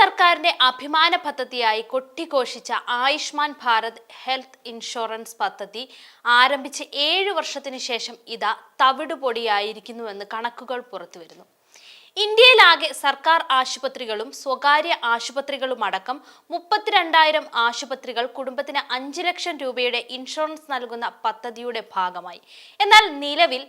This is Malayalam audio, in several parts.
സർക്കാരിന്റെ അഭിമാന പദ്ധതിയായി കൊട്ടിഘോഷിച്ച ആയുഷ്മാൻ ഭാരത് ഹെൽത്ത് ഇൻഷുറൻസ് പദ്ധതി ആരംഭിച്ച് 7 വർഷത്തിനു ശേഷം ഇതാ തവിടുപൊടിയായിരിക്കുന്നുവെന്ന് കണക്കുകൾ പുറത്തുവരുന്നു. ഇന്ത്യയിലാകെ സർക്കാർ ആശുപത്രികളും സ്വകാര്യ ആശുപത്രികളും അടക്കം 32,000 ആശുപത്രികൾ കുടുംബത്തിന് 5 ലക്ഷം രൂപയുടെ ഇൻഷുറൻസ് നൽകുന്ന പദ്ധതിയുടെ ഭാഗമായി. എന്നാൽ നിലവിൽ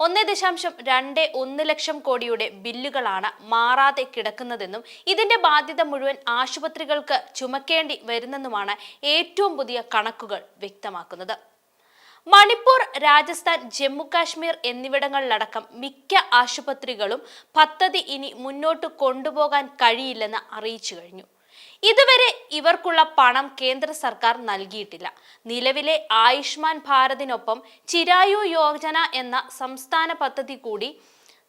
1.21 ലക്ഷം കോടിയുടെ ബില്ലുകളാണ് മാറാതെ കിടക്കുന്നതെന്നും ഇതിന്റെ ബാധ്യത മുഴുവൻ ആശുപത്രികൾക്ക് ചുമക്കേണ്ടി വരുന്നെന്നുമാണ് ഏറ്റവും പുതിയ കണക്കുകൾ വ്യക്തമാക്കുന്നത്. മണിപ്പൂർ, രാജസ്ഥാൻ, ജമ്മു കാശ്മീർ എന്നിവിടങ്ങളിലടക്കം മിക്ക ആശുപത്രികളും പദ്ധതി ഇനി മുന്നോട്ട് കൊണ്ടുപോകാൻ കഴിയില്ലെന്ന് അറിയിച്ചു കഴിഞ്ഞു. ഇതുവരെ ഇവർക്കുള്ള പണം കേന്ദ്ര സർക്കാർ നൽകിയിട്ടില്ല. നിലവിലെ ആയുഷ്മാൻ ഭാരതിനൊപ്പം ചിരായു യോജന എന്ന സംസ്ഥാന പദ്ധതി കൂടി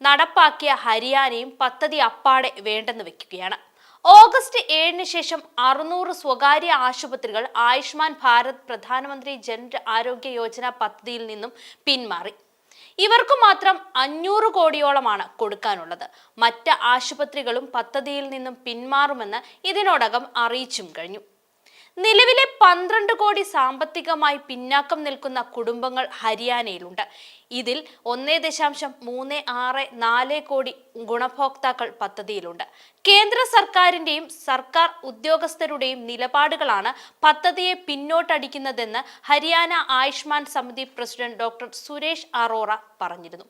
നടപ്പാക്കിയ ഹരിയാനയും പദ്ധതി അപ്പാടെ വേണ്ടെന്ന് വെക്കുകയാണ്. ഓഗസ്റ്റ് 7-ന് ശേഷം 600 സ്വകാര്യ ആശുപത്രികൾ ആയുഷ്മാൻ ഭാരത് പ്രധാനമന്ത്രി ജൻ ആരോഗ്യ യോജന പദ്ധതിയിൽ നിന്നും പിന്മാറി. ഇവർക്ക് മാത്രം 500 കോടിയോളമാണ് കൊടുക്കാനുള്ളത്. മറ്റ് ആശുപത്രികളും പദ്ധതിയിൽ നിന്നും പിന്മാറുമെന്ന് ഇതിനോടകം അറിയിച്ചും കഴിഞ്ഞു. നിലവിലെ 12 കോടി സാമ്പത്തികമായി പിന്നാക്കം നിൽക്കുന്ന കുടുംബങ്ങൾ ഹരിയാനയിലുണ്ട്. ഇതിൽ 1.364 കോടി ഗുണഭോക്താക്കൾ പദ്ധതിയിലുണ്ട്. കേന്ദ്ര സർക്കാരിന്റെയും സർക്കാർ ഉദ്യോഗസ്ഥരുടെയും നിലപാടുകളാണ് പദ്ധതിയെ പിന്നോട്ടടിക്കുന്നതെന്ന് ഹരിയാന ആയുഷ്മാൻ സമിതി പ്രസിഡന്റ് ഡോക്ടർ സുരേഷ് അറോറ പറഞ്ഞിരുന്നു.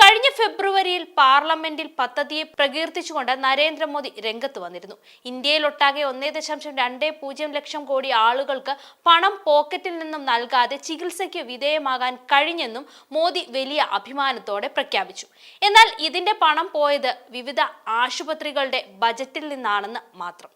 കഴിഞ്ഞ ഫെബ്രുവരിയിൽ പാർലമെന്റിൽ പദ്ധതിയെ പ്രകീർത്തിച്ചുകൊണ്ട് നരേന്ദ്രമോദി രംഗത്ത് വന്നിരുന്നു. ഇന്ത്യയിലൊട്ടാകെ 1.20 ലക്ഷം കോടി ആളുകൾക്ക് പണം പോക്കറ്റിൽ നിന്നും നൽകാതെ ചികിത്സയ്ക്ക് വിധേയമാകാൻ കഴിഞ്ഞെന്നും മോദി വലിയ അഭിമാനത്തോടെ പ്രഖ്യാപിച്ചു. എന്നാൽ ഇതിന്റെ പണം പോയത് വിവിധ ആശുപത്രികളുടെ ബജറ്റിൽ നിന്നാണെന്ന് മാത്രം.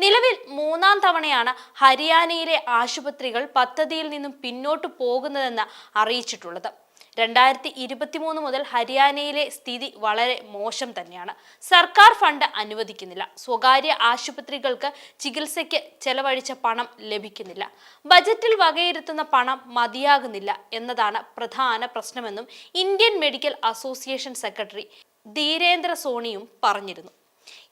നിലവിൽ 3-ാം തവണയാണ് ഹരിയാനയിലെ ആശുപത്രികൾ പദ്ധതിയിൽ നിന്നും പിന്നോട്ട് പോകുന്നതെന്ന് അറിയിച്ചിട്ടുള്ളത്. 2023 മുതൽ ഹരിയാനയിലെ സ്ഥിതി വളരെ മോശം തന്നെയാണ്. സർക്കാർ ഫണ്ട് അനുവദിക്കുന്നില്ല. സ്വകാര്യ ആശുപത്രികൾക്ക് ചികിത്സയ്ക്ക് ചെലവഴിച്ച പണം ലഭിക്കുന്നില്ല. ബജറ്റിൽ വകയിരുത്തുന്ന പണം മതിയാകുന്നില്ല എന്നതാണ് പ്രധാന പ്രശ്നമെന്നും Indian medical association secretary Dhirendra സോണിയും പറഞ്ഞിരുന്നു.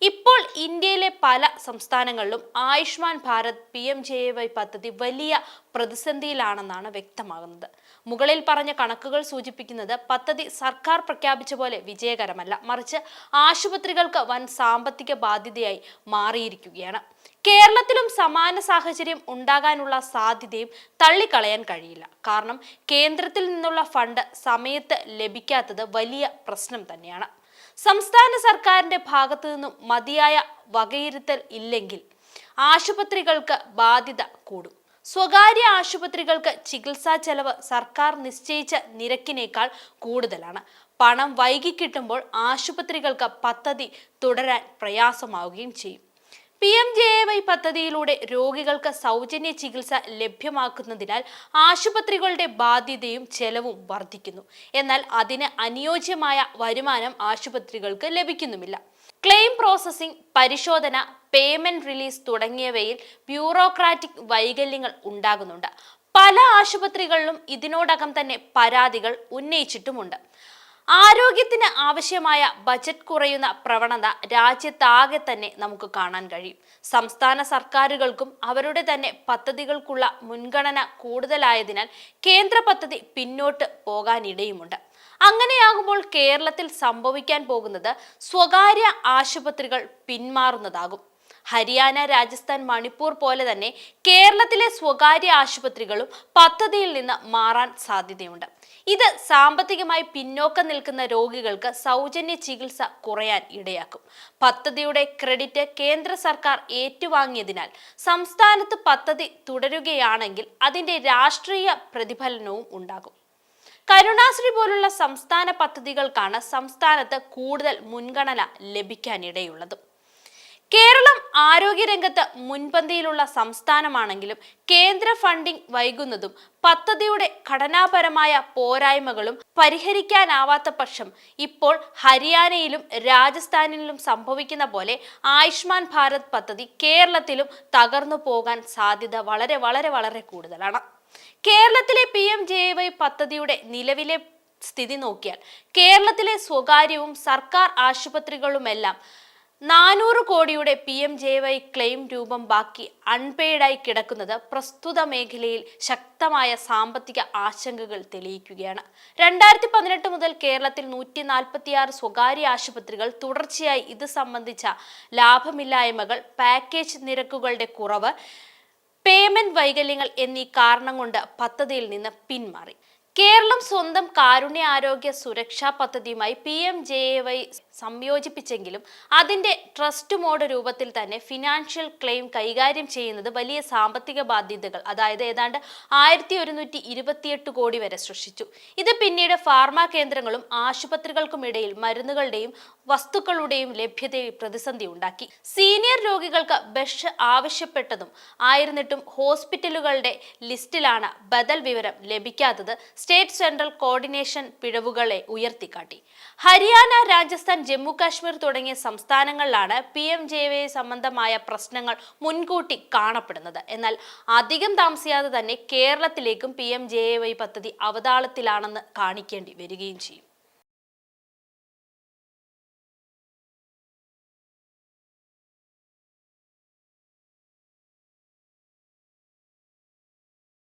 ഇപ്പോൾ ഇന്ത്യയിലെ പല സംസ്ഥാനങ്ങളിലും ആയുഷ്മാൻ ഭാരത് PMJAY പദ്ധതി വലിയ പ്രതിസന്ധിയിലാണെന്നാണ് വ്യക്തമാകുന്നത്. മുകളിൽ പറഞ്ഞ കണക്കുകൾ സൂചിപ്പിക്കുന്നത് പദ്ധതി സർക്കാർ പ്രഖ്യാപിച്ച പോലെ വിജയകരമല്ല, മറിച്ച് ആശുപത്രികൾക്ക് വൻ സാമ്പത്തിക ബാധ്യതയായി മാറിയിരിക്കുകയാണ്. കേരളത്തിലും സമാന സാഹചര്യം ഉണ്ടാകാനുള്ള സാധ്യതയും തള്ളിക്കളയാൻ കഴിയില്ല. കാരണം കേന്ദ്രത്തിൽ നിന്നുള്ള ഫണ്ട് സമയത്ത് ലഭിക്കാത്തത് വലിയ പ്രശ്നം തന്നെയാണ്. സംസ്ഥാന സർക്കാരിന്റെ ഭാഗത്തു നിന്നും മതിയായ വകയിരുത്തൽ ഇല്ലെങ്കിൽ ആശുപത്രികൾക്ക് ബാധ്യത കൂടും. സ്വകാര്യ ആശുപത്രികൾക്ക് ചികിത്സാ ചെലവ് സർക്കാർ നിശ്ചയിച്ച നിരക്കിനേക്കാൾ കൂടുതലാണ്. പണം വൈകി കിട്ടുമ്പോൾ ആശുപത്രികൾക്ക് പദ്ധതി തുടരാൻ പ്രയാസമാവുകയും ചെയ്യും. PMJAY പദ്ധതിയിലൂടെ രോഗികൾക്ക് സൗജന്യ ചികിത്സ ലഭ്യമാക്കുന്നതിനാൽ ആശുപത്രികളുടെ ബാധ്യതയും ചെലവും വർദ്ധിക്കുന്നു. എന്നാൽ അതിന് അനുയോജ്യമായ വരുമാനം ആശുപത്രികൾക്ക് ലഭിക്കുന്നുമില്ല. ക്ലെയിം പ്രോസസ്സിംഗ്, പരിശോധന, പേയ്മെന്റ് റിലീസ് തുടങ്ങിയവയിൽ ബ്യൂറോക്രാറ്റിക് വൈകല്യങ്ങൾ ഉണ്ടാകുന്നുണ്ട്. പല ആശുപത്രികളിലും ഇതിനോടകം തന്നെ പരാതികൾ ഉന്നയിച്ചിട്ടുമുണ്ട്. ആരോഗ്യത്തിന് ആവശ്യമായ ബജറ്റ് കുറയുന്ന പ്രവണത രാജ്യത്താകെ തന്നെ നമുക്ക് കാണാൻ കഴിയും. സംസ്ഥാന സർക്കാരുകൾക്കും അവരുടെ തന്നെ പദ്ധതികൾക്കുള്ള മുൻഗണന കൂടുതലായതിനാൽ കേന്ദ്ര പദ്ധതി പിന്നോട്ട് പോകാനിടയുമുണ്ട്. അങ്ങനെയാകുമ്പോൾ കേരളത്തിൽ സംഭവിക്കാൻ പോകുന്നത് സ്വകാര്യ ആശുപത്രികൾ പിന്മാറുന്നതാകും. ഹരിയാന, രാജസ്ഥാൻ, മണിപ്പൂർ പോലെ തന്നെ കേരളത്തിലെ സ്വകാര്യ ആശുപത്രികളും പദ്ധതിയിൽ നിന്ന് മാറാൻ സാധ്യതയുണ്ട്. ഇത് സാമ്പത്തികമായി പിന്നോക്കം നിൽക്കുന്ന രോഗികൾക്ക് സൗജന്യ ചികിത്സ കുറയാൻ ഇടയാക്കും. പദ്ധതിയുടെ ക്രെഡിറ്റ് കേന്ദ്ര സർക്കാർ ഏറ്റുവാങ്ങിയതിനാൽ സംസ്ഥാനത്ത് പദ്ധതി തുടരുകയാണെങ്കിൽ അതിന്റെ രാഷ്ട്രീയ പ്രതിഫലനവും ഉണ്ടാകും. കരുണാശ്രീ പോലുള്ള സംസ്ഥാന പദ്ധതികൾക്കാണ് സംസ്ഥാനത്ത് കൂടുതൽ മുൻഗണന ലഭിക്കാനിടയുള്ളത്. കേരളം ആരോഗ്യരംഗത്ത് മുൻപന്തിയിലുള്ള സംസ്ഥാനമാണെങ്കിലും കേന്ദ്ര ഫണ്ടിംഗ് വൈകുന്നതും പദ്ധതിയുടെ ഘടനാപരമായ പോരായ്മകളും പരിഹരിക്കാനാവാത്ത പക്ഷം ഇപ്പോൾ ഹരിയാനയിലും രാജസ്ഥാനിലും സംഭവിക്കുന്ന പോലെ ആയുഷ്മാൻ ഭാരത് പദ്ധതി കേരളത്തിലും തകർന്നു പോകാൻ സാധ്യത വളരെ വളരെ വളരെ കൂടുതലാണ്. കേരളത്തിലെ PMJAY പദ്ധതിയുടെ നിലവിലെ സ്ഥിതി നോക്കിയാൽ കേരളത്തിലെ സ്വകാര്യവും സർക്കാർ ആശുപത്രികളുമെല്ലാം 400 കോടിയുടെ PMJY ക്ലെയിം രൂപം ബാക്കി അൺപെയ്ഡായി കിടക്കുന്നത് പ്രസ്തുത മേഖലയിൽ ശക്തമായ സാമ്പത്തിക ആശങ്കകൾ തെളിയിക്കുകയാണ്. 2018 മുതൽ കേരളത്തിൽ 146 സ്വകാര്യ ആശുപത്രികൾ തുടർച്ചയായി ഇത് സംബന്ധിച്ച ലാഭമില്ലായ്മകൾ, പാക്കേജ് നിരക്കുകളുടെ കുറവ്, പേയ്മെന്റ് വൈകല്യങ്ങൾ എന്നീ കാരണം കൊണ്ട് പദ്ധതിയിൽ നിന്ന് പിന്മാറി. കേരളം സ്വന്തം കാരുണ്യ ആരോഗ്യ സുരക്ഷാ പദ്ധതിയുമായി PMJY സംയോജിപ്പിച്ചെങ്കിലും അതിന്റെ ട്രസ്റ്റ് മോഡ് രൂപത്തിൽ തന്നെ ഫിനാൻഷ്യൽ ക്ലെയിം കൈകാര്യം ചെയ്യുന്നത് വലിയ സാമ്പത്തിക ബാധ്യതകൾ, അതായത് ഏതാണ്ട് 1128 കോടി വരെ സൃഷ്ടിച്ചു. ഇത് പിന്നീട് ഫാർമ കേന്ദ്രങ്ങളും ആശുപത്രികൾക്കുമിടയിൽ മരുന്നുകളുടെയും വസ്തുക്കളുടെയും ലഭ്യതയിൽ പ്രതിസന്ധി ഉണ്ടാക്കി. സീനിയർ രോഗികൾക്ക് ബെഡ് ആവശ്യപ്പെട്ടതും ആയിരുന്നിട്ടും ഹോസ്പിറ്റലുകളുടെ ലിസ്റ്റിലാണ് ബദൽ വിവരം ലഭിക്കാത്തത് സ്റ്റേറ്റ് സെൻട്രൽ കോർഡിനേഷൻ പിഴവുകളെ ഉയർത്തിക്കാട്ടി. ഹരിയാന, രാജസ്ഥാൻ, ജമ്മു കാശ്മീർ തുടങ്ങിയ സംസ്ഥാനങ്ങളിലാണ് PMJY സംബന്ധമായ പ്രശ്നങ്ങൾ മുൻകൂട്ടി കാണപ്പെടുന്നത്. എന്നാൽ അധികം താമസിയാതെ തന്നെ കേരളത്തിലേക്കും PMJY പദ്ധതി അവതാളത്തിലാണെന്ന് കാണിക്കേണ്ടി വരികയും ചെയ്യും.